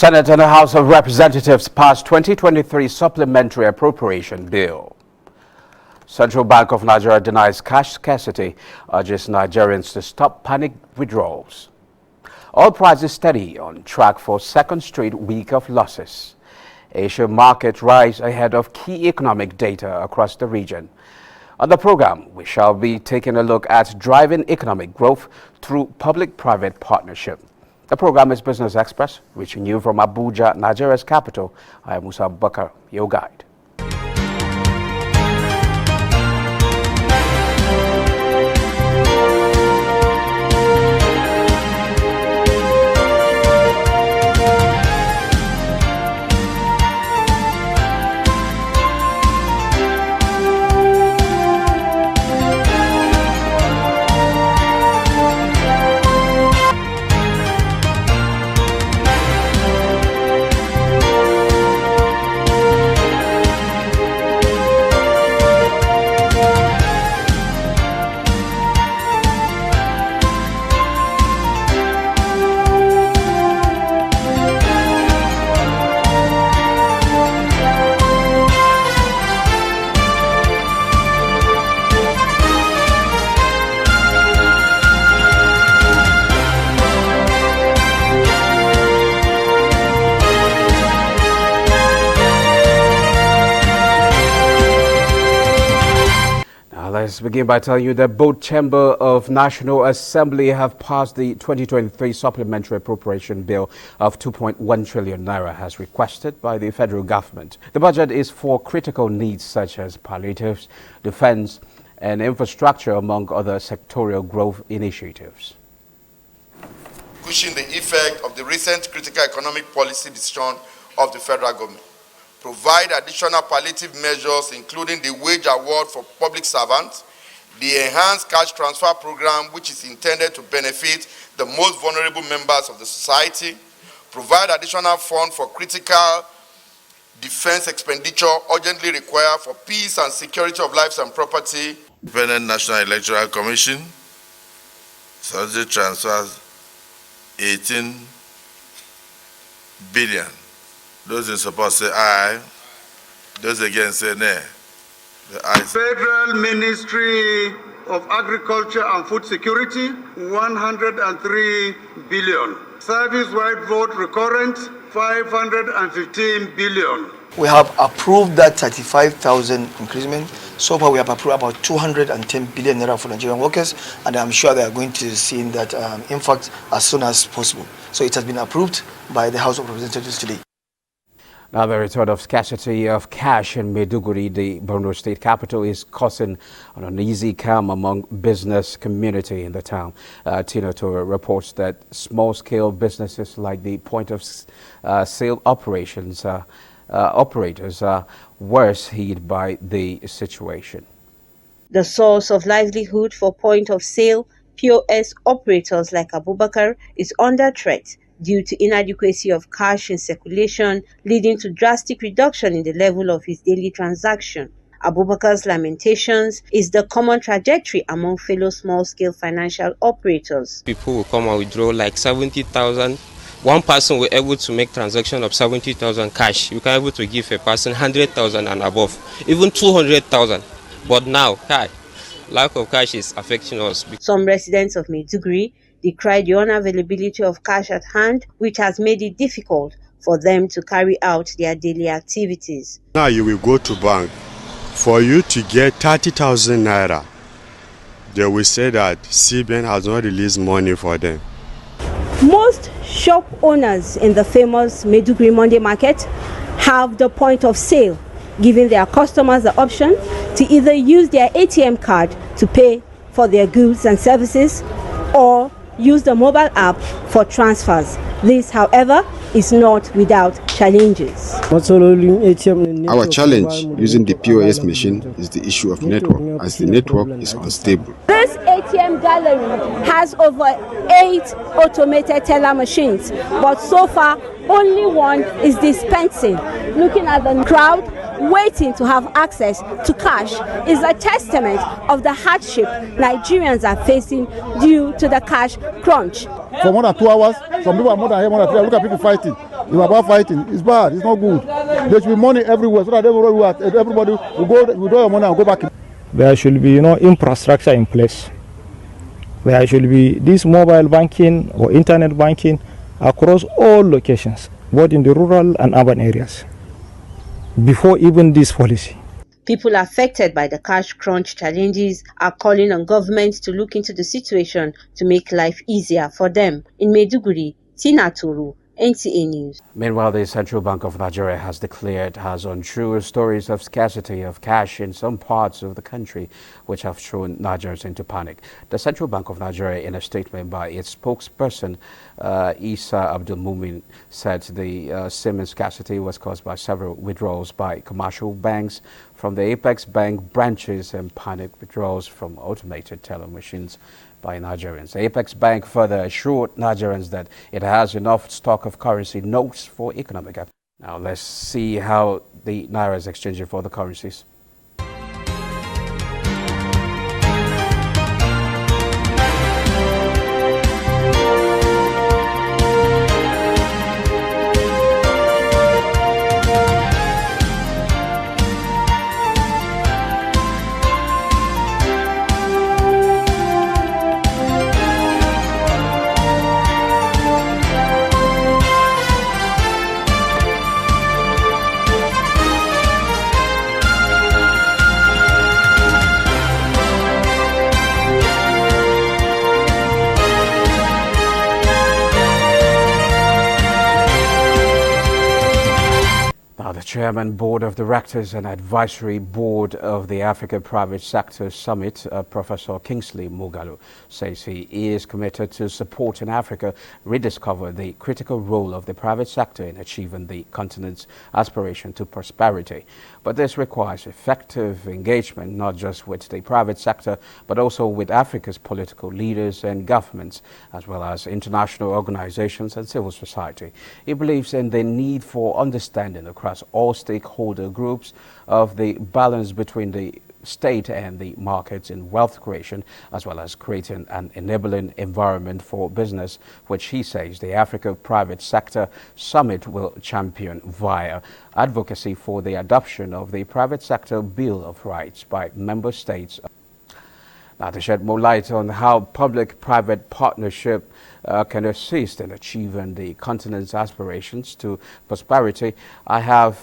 Senate and the House of Representatives passed 2023 Supplementary Appropriation Bill. Central Bank of Nigeria denies cash scarcity, urges Nigerians to stop panic withdrawals. Oil prices steady on track for second straight week of losses. Asian markets rise ahead of key economic data across the region. On the program, we shall be taking a look at driving economic growth through public-private partnership. The program is Business Express, reaching you from Abuja, Nigeria's capital. I am Musa Bakar, your guide. Let's begin by telling you that both Chamber of National Assembly have passed the 2023 Supplementary Appropriation Bill of 2.1 trillion naira as requested by the federal government. The budget is for critical needs such as palliatives, defense, and infrastructure, among other sectorial growth initiatives. Pushing the effect of the recent critical economic policy decision of the federal government. Provide additional palliative measures, including the wage award for public servants, the enhanced cash transfer program, which is intended to benefit the most vulnerable members of the society, provide additional funds for critical defense expenditure urgently required for peace and security of lives and property. Independent National Electoral Commission, subsidy transfers 18 billion. Those in support say aye. Those against say nay. The ayes. Federal Ministry of Agriculture and Food Security, 103 billion. Service-wide vote recurrent, 515 billion. We have approved that 35,000 increment. So far, we have approved about 210 billion naira for Nigerian workers, and I'm sure they are going to see that, in fact, as soon as possible. So it has been approved by the House of Representatives today. Now, the return of scarcity of cash in Maiduguri, the Borno state capital, is causing an uneasy calm among business community in the town. Tina Tore reports that small-scale businesses like the point-of-sale operators are worse hit by the situation. The source of livelihood for point-of-sale POS operators like Abubakar is under threat due to inadequacy of cash in circulation, leading to drastic reduction in the level of his daily transaction. Abubakar's lamentations is the common trajectory among fellow small-scale financial operators. People will come and withdraw like 70,000. One person will able to make transaction of 70,000 cash. You can able to give a person 100,000 and above, even 200,000. But now, lack of cash is affecting us. Some residents of Maiduguri decry the unavailability of cash at hand, which has made it difficult for them to carry out their daily activities. Now you will go to bank. For you to get 30,000 naira, they will say that CBN has not released money for them. Most shop owners in the famous Maiduguri Monday market have the point of sale, giving their customers the option to either use their ATM card to pay for their goods and services or use the mobile app for transfers. This, however, is not without challenges. Our challenge using the POS machine is the issue of network, as the network is unstable. This ATM gallery has over 8 automated teller machines, but so far only one is dispensing. Looking at the crowd waiting to have access to cash is a testament of the hardship Nigerians are facing due to the cash crunch. For more than 2 hours, some people are more than here, more than 3 hours. Look at people fighting. It's about fighting. It's bad. It's not good. There should be money everywhere so that everybody will go, withdraw your money and go back. There should be, infrastructure in place. There should be this mobile banking or internet banking across all locations, both in the rural and urban areas, before even this policy. People affected by the cash crunch challenges are calling on government to look into the situation to make life easier for them. In Maiduguri, Tina Turu, NTA News. Meanwhile, the Central Bank of Nigeria has untrue stories of scarcity of cash in some parts of the country, which have thrown Nigerians into panic. The Central Bank of Nigeria, in a statement by its spokesperson, Isa Abdul Mumin, said the seeming scarcity was caused by several withdrawals by commercial banks from the Apex Bank branches and panic withdrawals from automated teller machines by Nigerians. The Apex Bank further assured Nigerians that it has enough stock of currency notes for economic activity. Now let's see how the Naira is exchanging for the currencies. The Chairman, Board of Directors and Advisory Board of the Africa Private Sector Summit, Professor Kingsley Moghalu, says he is committed to supporting Africa rediscover the critical role of the private sector in achieving the continent's aspiration to prosperity. But this requires effective engagement, not just with the private sector, but also with Africa's political leaders and governments, as well as international organizations and civil society. He believes in the need for understanding across all stakeholder groups of the balance between the state and the markets in wealth creation, as well as creating an enabling environment for business, which he says the Africa Private Sector Summit will champion via advocacy for the adoption of the Private Sector Bill of Rights by member states. Now, to shed more light on how public-private partnership can assist in achieving the continent's aspirations to prosperity, I have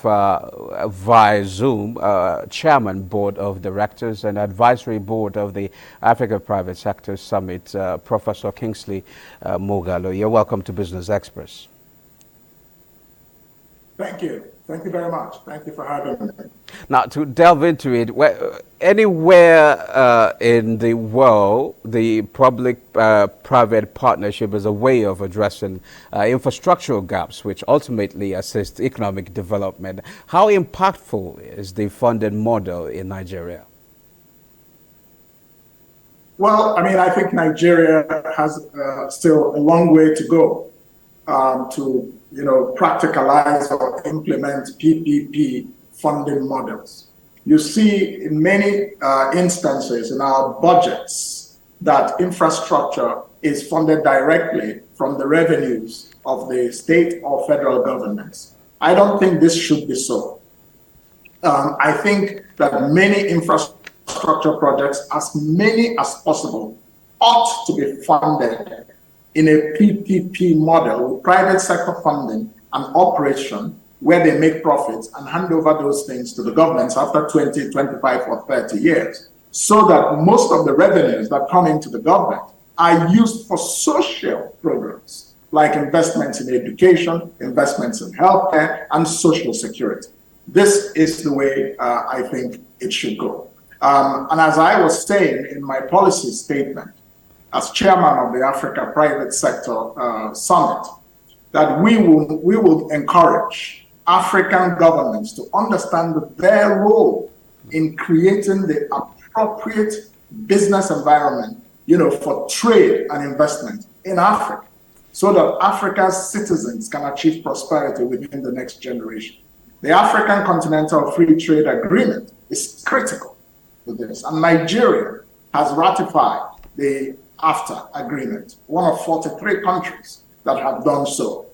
via Zoom Chairman, Board of Directors and Advisory Board of the Africa Private Sector Summit, Professor Kingsley Moghalu. You're welcome to Business Express. Thank you. Thank you very much. Thank you for having me. Now, to delve into it, anywhere in the world, the public-private partnership is a way of addressing infrastructural gaps, which ultimately assist economic development. How impactful is the funding model in Nigeria? Well, I think Nigeria has still a long way to go to practicalize or implement PPP funding models. You see in many instances in our budgets that infrastructure is funded directly from the revenues of the state or federal governments. I don't think this should be so. I think that many infrastructure projects, as many as possible, ought to be funded in a PPP model with private sector funding and operation where they make profits and hand over those things to the governments after 20, 25 or 30 years, so that most of the revenues that come into the government are used for social programs like investments in education, investments in healthcare, and social security. This is the way I think it should go. And as I was saying in my policy statement, as chairman of the Africa Private Sector Summit, that we will encourage African governments to understand their role in creating the appropriate business environment, for trade and investment in Africa, so that Africa's citizens can achieve prosperity within the next generation. The African Continental Free Trade Agreement is critical to this, and Nigeria has ratified the AfTA agreement, one of 43 countries that have done so.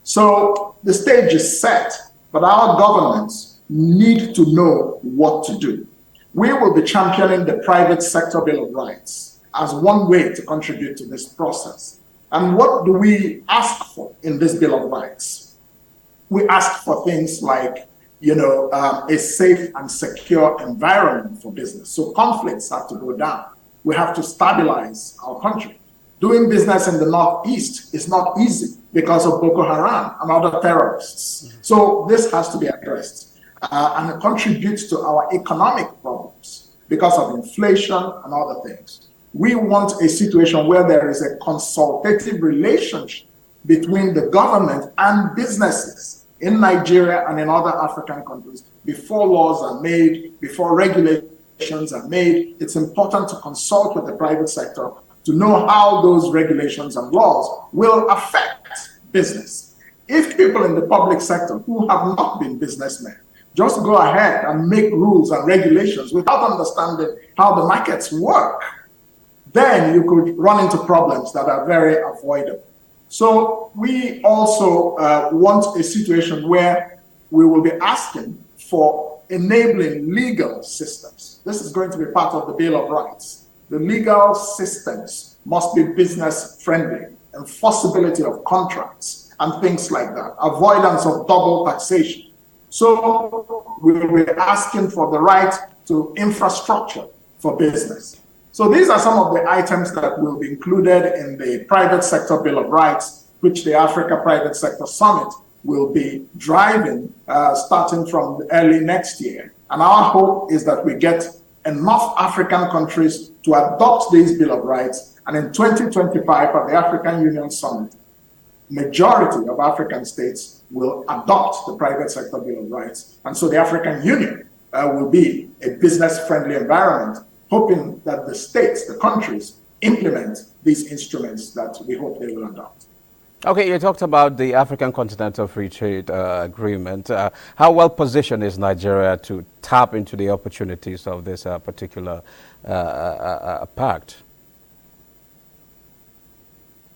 So the stage is set, but our governments need to know what to do. We will be championing the private sector Bill of Rights as one way to contribute to this process. And what do we ask for in this Bill of Rights? We ask for things like, a safe and secure environment for business. So conflicts have to go down. We have to stabilize our country. Doing business in the Northeast is not easy because of Boko Haram and other terrorists. So this has to be addressed. And it contributes to our economic problems because of inflation and other things. We want a situation where there is a consultative relationship between the government and businesses in Nigeria and in other African countries. Before laws are made, before regulations are made, it's important to consult with the private sector to know how those regulations and laws will affect business. If people in the public sector who have not been businessmen just go ahead and make rules and regulations without understanding how the markets work, then you could run into problems that are very avoidable. So we also want a situation where we will be asking for enabling legal systems. This is going to be part of the Bill of Rights. The legal systems must be business friendly, enforceability of contracts and things like that, avoidance of double taxation. So we will be asking for the right to infrastructure for business. So these are some of the items that will be included in the Private Sector Bill of Rights, which the Africa Private Sector Summit will be driving starting from early next year. And our hope is that we get enough African countries to adopt this Bill of Rights. And in 2025 at the African Union Summit, majority of African states will adopt the Private Sector Bill of Rights. And so the African Union will be a business-friendly environment, hoping that the states, the countries, implement these instruments that we hope they will adopt. Okay, you talked about the African Continental Free Trade Agreement. How well positioned is Nigeria to tap into the opportunities of this particular pact?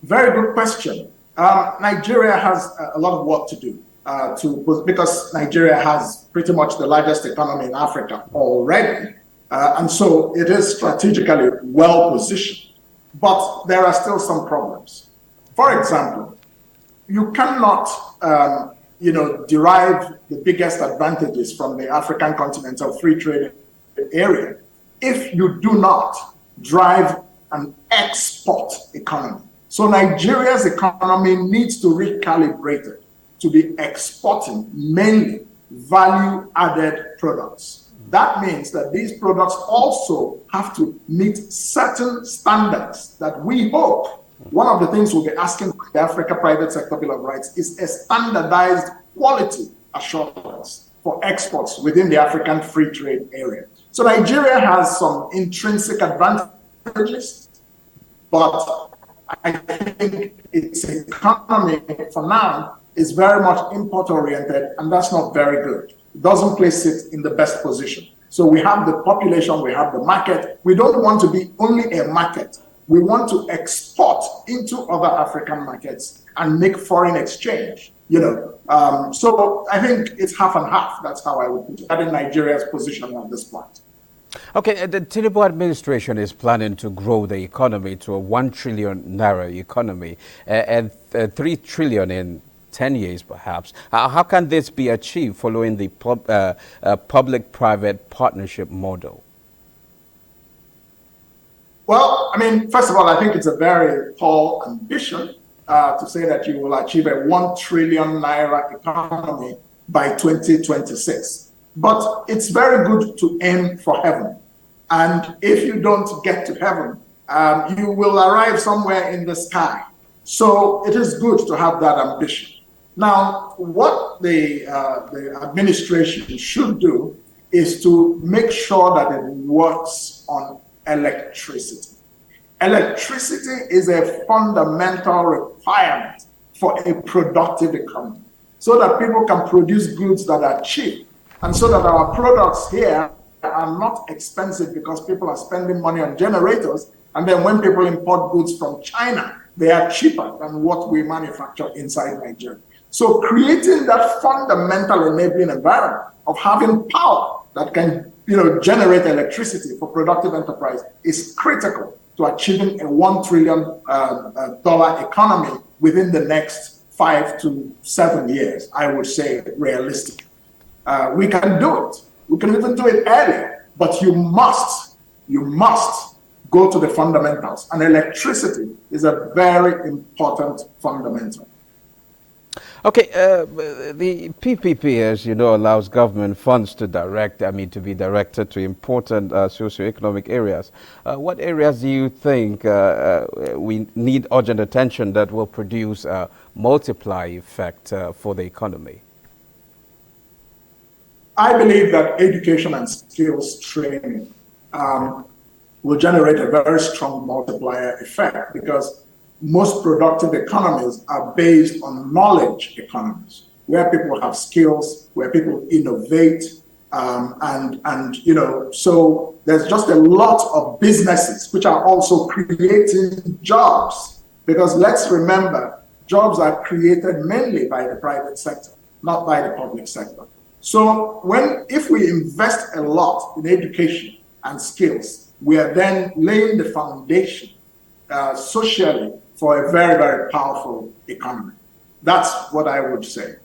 Very good question. Nigeria has a lot of work to do because Nigeria has pretty much the largest economy in Africa already. And so it is strategically well positioned, but there are still some problems. For example, you cannot, derive the biggest advantages from the African Continental Free Trade Area if you do not drive an export economy. So Nigeria's economy needs to recalibrate it to be exporting mainly value-added products. That means that these products also have to meet certain standards that we hope. One of the things we'll be asking for the Africa Private Sector Bill of Rights is a standardized quality assurance for exports within the African Free Trade Area. So Nigeria has some intrinsic advantages, but I think its economy for now is very much import-oriented, and that's not very good. It doesn't place it in the best position. So we have the population, we have the market. We don't want to be only a market. We want to export into other African markets and make foreign exchange, So I think it's half and half. That's how I would put it. That is Nigeria's position at this point. Okay, the Tinubu administration is planning to grow the economy to a 1 trillion naira economy and 3 trillion in 10 years, perhaps. How can this be achieved following the public-private partnership model? Well, first of all, I think it's a very tall ambition to say that you will achieve a 1 trillion naira economy by 2026. But it's very good to aim for heaven. And if you don't get to heaven, you will arrive somewhere in the sky. So it is good to have that ambition. Now, what the administration should do is to make sure that it works on electricity. Electricity is a fundamental requirement for a productive economy so that people can produce goods that are cheap and so that our products here are not expensive because people are spending money on generators, and then when people import goods from China, they are cheaper than what we manufacture inside Nigeria. So creating that fundamental enabling environment of having power that can, generate electricity for productive enterprise is critical to achieving a $1 trillion economy within the next 5 to 7 years, I would say realistically. We can do it. We can even do it earlier, but you must go to the fundamentals. And electricity is a very important fundamental. Okay, the PPP, as you know, allows government funds to to be directed to important socioeconomic areas. What areas do you think we need urgent attention that will produce a multiply effect for the economy? I believe that education and skills training will generate a very strong multiplier effect, because most productive economies are based on knowledge economies, where people have skills, where people innovate, so there's just a lot of businesses which are also creating jobs, because let's remember, jobs are created mainly by the private sector, not by the public sector. So if we invest a lot in education and skills, we are then laying the foundation socially for a very, very powerful economy. That's what I would say.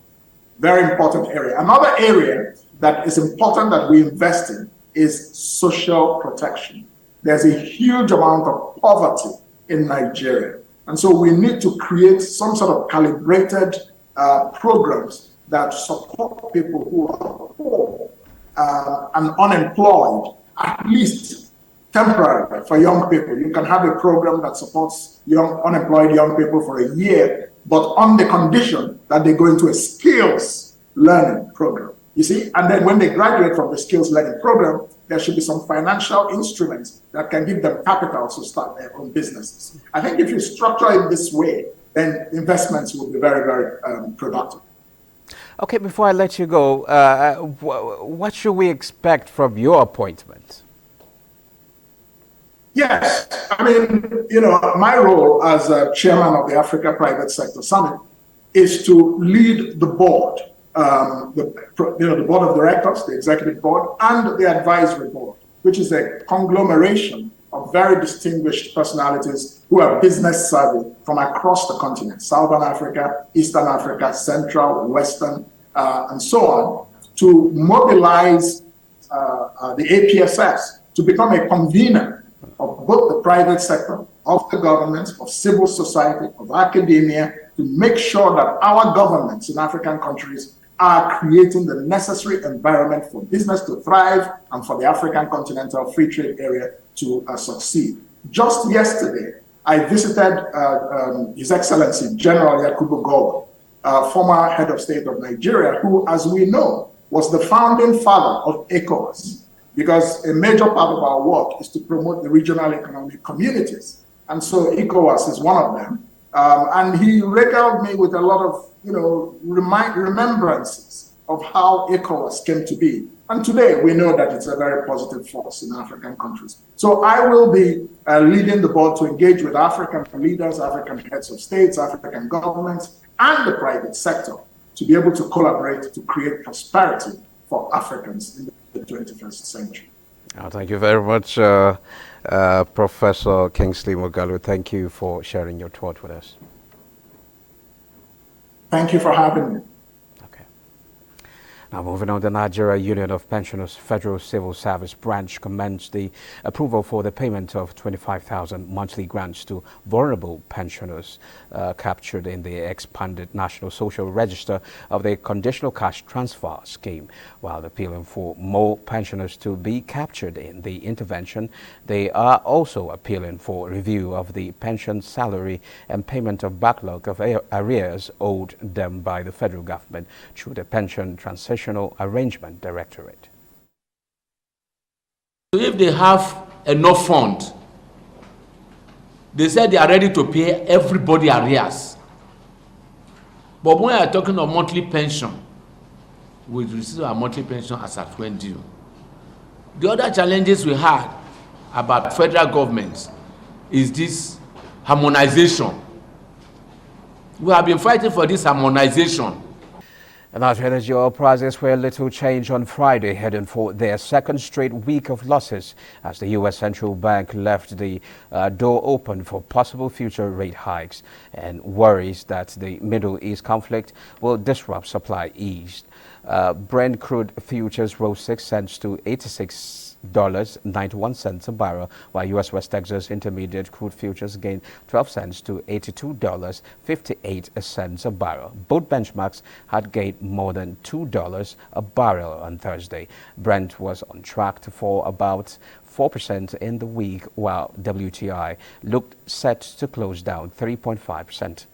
Very important area. Another area that is important that we invest in is social protection. There's a huge amount of poverty in Nigeria. And so we need to create some sort of calibrated programs that support people who are poor and unemployed, at least temporarily for young people. You can have a program that supports unemployed young people for a year, but on the condition that they go into a skills learning program. You see, and then when they graduate from the skills learning program, there should be some financial instruments that can give them capital to start their own businesses. I think if you structure it this way, then investments will be very, very productive. Okay, before I let you go, what should we expect from your appointment? Yes, I mean, my role as chairman of the Africa Private Sector Summit is to lead the board, the board of directors, the executive board, and the advisory board, which is a conglomeration of very distinguished personalities who are business savvy from across the continent, Southern Africa, Eastern Africa, Central, Western, and so on, to mobilize the APSS to become a convener of both the private sector, of the government, of civil society, of academia, to make sure that our governments in African countries are creating the necessary environment for business to thrive and for the African continental free trade area to succeed. Just yesterday, I visited His Excellency General Yakubu Gowon, former head of state of Nigeria, who, as we know, was the founding father of ECOWAS, because a major part of our work is to promote the regional economic communities. And so ECOWAS is one of them. And he regaled me with a lot of, remembrances of how ECOWAS came to be. And today we know that it's a very positive force in African countries. So I will be leading the board to engage with African leaders, African heads of states, African governments, and the private sector to be able to collaborate to create prosperity for Africans in the 21st century. Thank you very much, Professor Kingsley Moghalu. Thank you for sharing your thought with us. Thank you for having me. Now, moving on, the Nigeria Union of Pensioners Federal Civil Service Branch commenced the approval for the payment of 25,000 monthly grants to vulnerable pensioners captured in the expanded National Social Register of the Conditional Cash Transfer Scheme. While appealing for more pensioners to be captured in the intervention, they are also appealing for review of the pension salary and payment of backlog of arrears owed them by the federal government through the Pension Transitional Arrangement Directorate. If they have enough fund, they said they are ready to pay everybody arrears. But when we are talking of monthly pension, we receive our monthly pension as at when due. The other challenges we had about federal governments is this harmonization We have been fighting for this harmonization. And as energy oil prices were little change on Friday, heading for their second straight week of losses as the U.S. Central Bank left the door open for possible future rate hikes and worries that the Middle East conflict will disrupt supply eased. Brent crude futures rose 6 cents to $86.91 a barrel, while U.S. West Texas Intermediate crude futures gained 12 cents to $82.58 a barrel. Both benchmarks had gained more than $2 a barrel on Thursday. Brent was on track to fall about 4% in the week, while WTI looked set to close down 3.5%.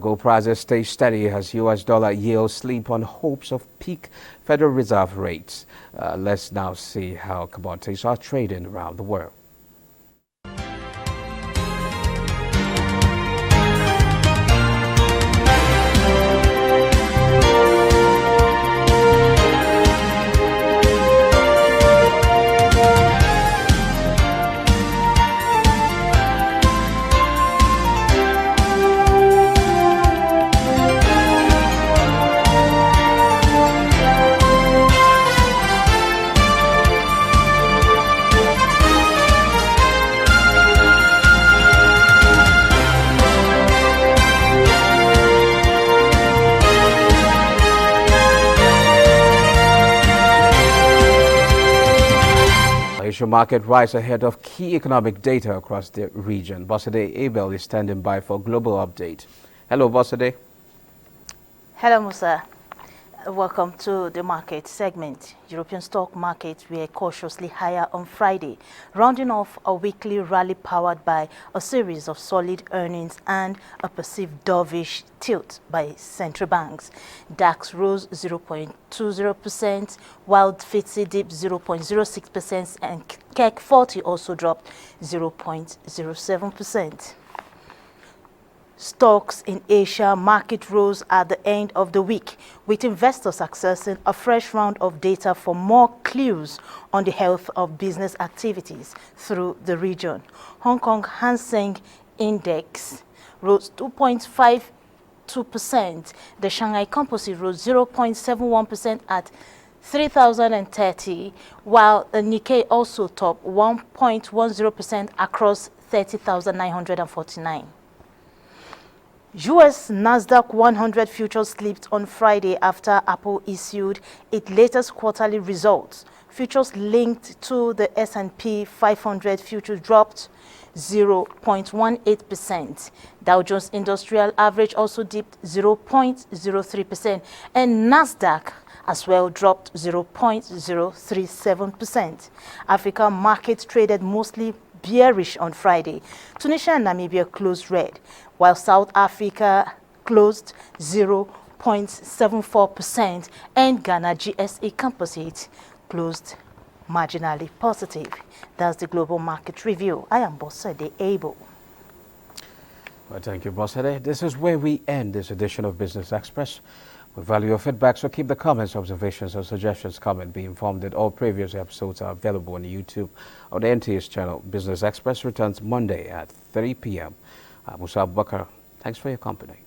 Gold prices stay steady as U.S. dollar yields sleep on hopes of peak Federal Reserve rates. Let's now see how commodities are trading around the world. Market rise ahead of key economic data across the region. Bosade Abel is standing by for global update. Hello, Bosade. Hello, Musa. Welcome to the market segment. European stock markets were cautiously higher on Friday, rounding off a weekly rally powered by a series of solid earnings and a perceived dovish tilt by central banks. DAX rose 0.20%, while FTSE dipped 0.06% and CAC 40 also dropped 0.07%. Stocks in Asia market rose at the end of the week, with investors accessing a fresh round of data for more clues on the health of business activities through the region. Hong Kong Hang Seng Index rose 2.52%. The Shanghai Composite rose 0.71% at 3,030, while the Nikkei also topped 1.10% across 30,949. U.S. Nasdaq 100 futures slipped on Friday after Apple issued its latest quarterly results. Futures linked to the S&P 500 futures dropped 0.18%. Dow Jones Industrial Average also dipped 0.03%, and Nasdaq as well dropped 0.037%. Africa markets traded mostly bearish on Friday. Tunisia and Namibia closed red, while South Africa closed 0.74%, and Ghana GSA Composite closed marginally positive. That's the global market review. I am Bosade Abel. Well, thank you, Bosade. This is where we end this edition of Business Express. We value your feedback, so keep the comments, observations, or suggestions coming. Be informed that all previous episodes are available on YouTube on the NTA's channel. Business Express returns Monday at 3 p.m. Musa Abubakar, thanks for your company.